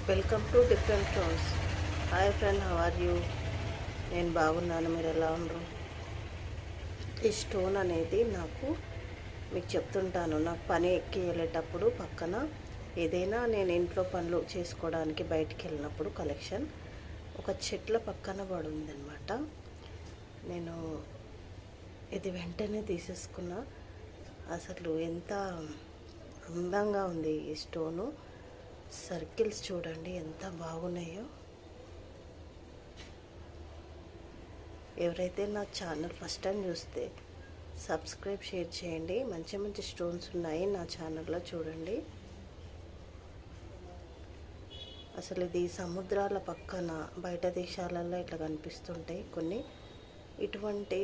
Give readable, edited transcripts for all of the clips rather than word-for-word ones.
Welcome to different stones. Hi friend, how are you? నేను బాగున్నాను, మీరు ఎలా ఉండరు? ఈ స్టోన్ అనేది మీకు చెప్తుంటాను, నాకు పని ఎక్కి వెళ్ళేటప్పుడు పక్కన ఏదైనా నేను ఇంట్లో పనులు చేసుకోవడానికి బయటికి వెళ్ళినప్పుడు కలెక్షన్ ఒక చెట్ల పక్కన పడి ఉందన్నమాట. నేను ఇది వెంటనే తీసేసుకున్నా. అసలు ఎంత అందంగా ఉంది ఈ స్టోను. సర్కిల్స్ చూడండి ఎంత బాగున్నాయో. ఎవరైతే నా ఛానల్ ఫస్ట్ టైం చూస్తే సబ్స్క్రైబ్, షేర్ చేయండి. మంచి మంచి స్టోన్స్ ఉన్నాయి నా ఛానల్లో, చూడండి. అసలు ఇది సముద్రాల పక్కన బయట దేశాలలో ఇట్లా కనిపిస్తుంటాయి కొన్ని. ఇటువంటి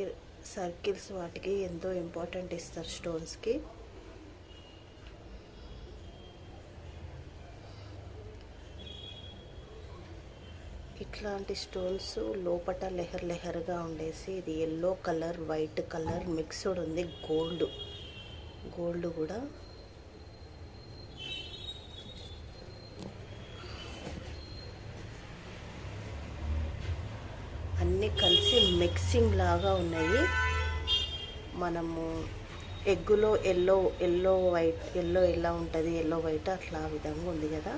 సర్కిల్స్ వాటికి ఎంతో ఇంపార్టెంట్ ఇస్తారు స్టోన్స్కి. ఇట్లాంటి స్టోన్స్ లోపట లెహర్గా ఉండేసి, ఇది yellow colour, white colour mixed ఉంది. గోల్డ్ కూడా అన్నీ కలిసి మిక్సింగ్ లాగా ఉన్నాయి. మనము ఎగ్గులో ఎల్లో వైట్, ఎల్లో ఎలా ఉంటుంది, ఎల్లో వైట్ అట్లా ఆ విధంగా ఉంది కదా.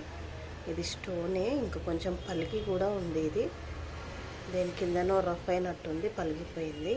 ఇది స్టోనే, ఇంకా కొంచెం పలికి కూడా ఉంది. ఇది దేని కిందనో రఫ్ అయినట్టుంది, పలిగిపోయింది.